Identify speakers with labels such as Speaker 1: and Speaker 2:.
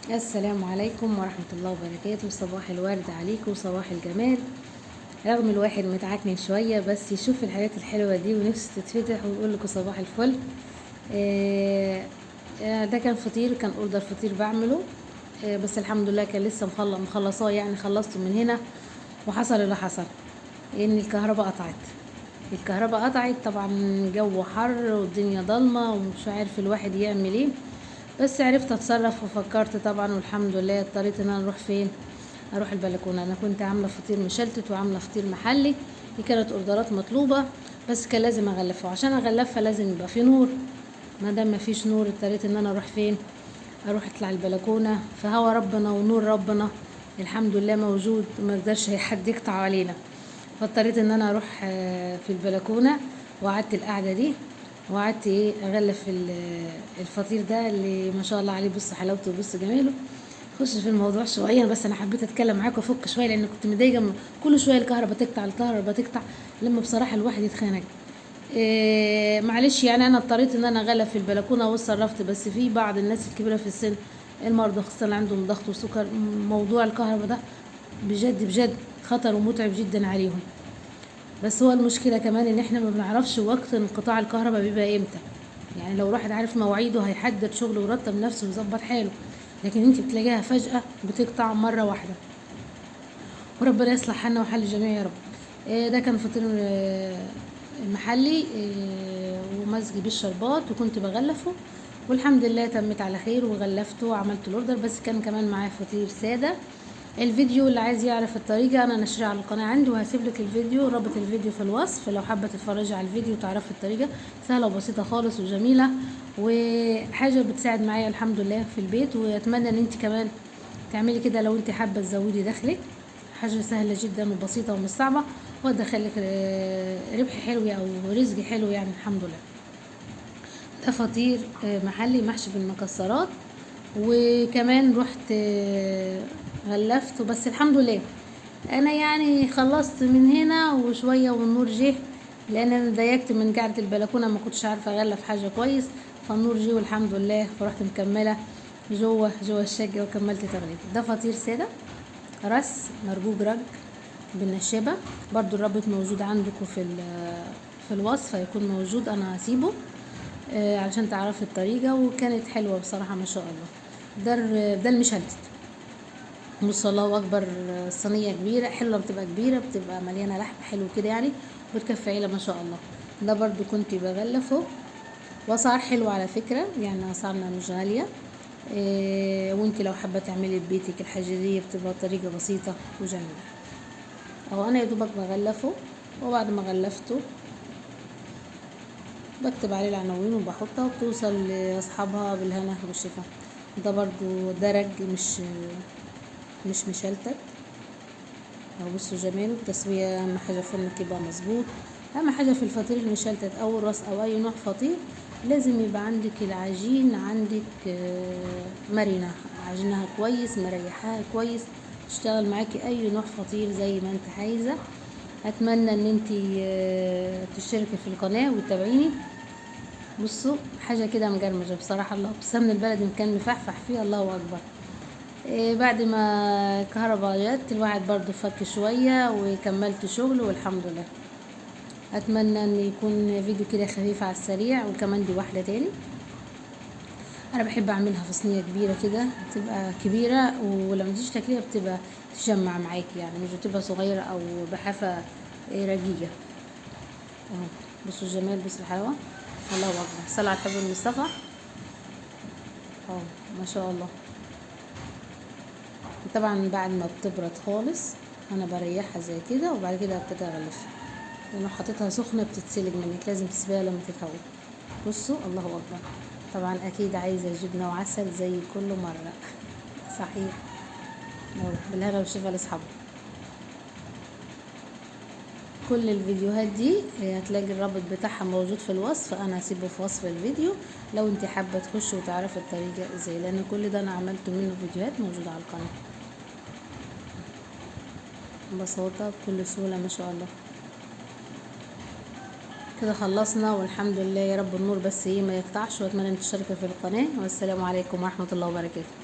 Speaker 1: السلام عليكم ورحمة الله وبركاته. صباح الورد عليكم وصباح الجمال. رغم الواحد متعكن شوية بس يشوف الحاجات الحلوة دي ونفسه تتفتح ويقول لكم صباح الفل. ده كان فطير، كان اوردر فطير بعمله. بس الحمد لله كان لسه مخلصاه، يعني خلصته من هنا. وحصل اللي حصل ان الكهرباء قطعت طبعا. جو حر والدنيا ضلمة ومش عارف الواحد يعمل ايه. بس عرفت اتصرف وفكرت طبعا، والحمد لله اضطريت ان انا اروح فين، اروح البلكونه. انا كنت عامله فطير مشلتت وعامله فطير محلي، دي كانت اوردرات مطلوبه، بس كان لازم اغلفها، وعشان اغلفها لازم يبقى في نور. ما دام ما فيش نور اضطريت ان انا اروح فين، اروح اطلع البلكونه، فهوا ربنا ونور ربنا الحمد لله موجود، وما يقدرش حد يقطع علينا. فاضطريت ان انا اروح في البلكونه، وقعدت القعده دي، وقعدت اغلف الفطير ده اللي ما شاء الله عليه. بص حلاوته وبص جماله. خش في الموضوع شويه، بس انا حبيت اتكلم معاكم وافك شويه لان كنت متضايقه كل شويه الكهرباء تقطع لما بصراحه الواحد يتخانق. معلش، يعني انا اضطريت ان انا اغلف في البلكونه واتصرفت، بس في بعض الناس الكبيره في السن، المرضى خاصه اللي عندهم ضغط وسكر، موضوع الكهرباء ده بجد بجد خطر ومتعب جدا عليهم. بس هو المشكله كمان ان احنا ما بنعرفش وقت انقطاع الكهرباء بيبقى امتى. يعني لو الواحد عارف مواعيده هيحدد شغله ويرتب نفسه ويظبط حاله، لكن انت بتلاقيها فجأة بتقطع مرة واحدة. وربنا يصلح حالنا وحال الجميع يا رب. ده كان فطير محلي ومزج بالشربات، وكنت بغلفه، والحمد لله تمت على خير وغلفته وعملت الاوردر. بس كان كمان معايا فطير سادة. الفيديو اللي عايز يعرف الطريقة انا نشرها على القناة عندي، وهسيب لك الفيديو، رابط الفيديو في الوصف، لو حابة تتفرجي على الفيديو وتعرفي الطريقة. سهلة وبسيطة خالص وجميلة، وحاجة بتساعد معايا الحمد لله في البيت. واتمنى ان انت كمان تعملي كده لو انت حابة تزودي دخلك. حاجة سهلة جدا وبسيطة ومش صعبة، وتدخلك ربح حلو او رزق حلو يعني الحمد لله. ده فطير محلي محشي بالمكسرات، وكمان رحت غلفته. بس الحمد لله انا يعني خلصت من هنا وشويه والنور جه، لان انا ضيقت من قاعده البلكونه، ما كنتش عارفه اغلف حاجه كويس، فالنور جه والحمد لله، فرحت مكمله جوه الشقه وكملت تغليف. ده فطير ساده رس مرجوج رج بالنشابه، برضو الرابط موجود عندكم في الوصف، هيكون موجود، انا هسيبه علشان تعرفي الطريقه. وكانت حلوه بصراحه ما شاء الله. ده المشلتت. بص الله اكبر، صينيه كبيره حلوه، بتبقى كبيره، بتبقى مليانه لحم حلو كده يعني، بتكفي عيله ما شاء الله. ده برضو كنت بغلفه، واسعار حلوه على فكره، يعني اسعارنا مش غاليه. وانت لو حابه تعملي ببيتك الحاجه دي بتبقى طريقه بسيطه وجميله. اهو انا يا دوبك بغلفه، وبعد ما غلفته بكتب عليه العناوين وبحطها وبتوصل لاصحابها بالهنا والشفا. ده برضو درج مش مشلتت. اهو بصوا جماله، التسويه اهم حاجه، فرنك يبقى مظبوط. اهم حاجه في الفطير المشلتت او الرز او اي نوع فطير، لازم يبقى عندك العجين، عندك مرنه، عجينها كويس، مريحاها كويس، تشتغل معاكي اي نوع فطير زي ما انت عايزه. اتمنى ان انت تشتركي في القناه وتتابعيني. بصوا حاجه كده مجرمجه بصراحه، الله بسمن البلد كان مفحفح فيه، الله اكبر. بعد ما الكهرباء جت الواحد برضو فك شوية وكملت شغل والحمد لله. اتمنى ان يكون فيديو كده خفيف على السريع. وكمان دي واحدة تاني انا بحب اعملها في صينية كبيرة كده، بتبقى كبيرة، ولما تيجي تاكليها بتبقى تجمع معاكي، يعني مش بتبقى صغيرة او بحافة رقيقة. اهو بصوا الجمال، بصوا الحلاوة، الله اكبر، صلوا على الحبيب المصطفى. اهو ما شاء الله. طبعا بعد ما بتبرد خالص انا بريحها زي كده، وبعد كده ابتدي اغلفها، لانه حطيتها سخنه بتتسلق منك، لازم تسيبيها لما تتهوى. بصوا الله اكبر. طبعا اكيد عايزه جبنه وعسل زي كل مره. صحيح. بالهنا والشفا لاصحابي. كل الفيديوهات دي هتلاقي الرابط بتاعها موجود في الوصف، انا هسيبه في وصف الفيديو لو انت حابه تخشي وتعرفي الطريقه ازاي، لان كل ده انا عملته منه فيديوهات موجوده على القناه ببساطة بكل سهولة ما شاء الله. كده خلصنا والحمد لله، يا رب النور بس ما يقطعش، واتمنى ان تشتركوا في القناة، والسلام عليكم ورحمة الله وبركاته.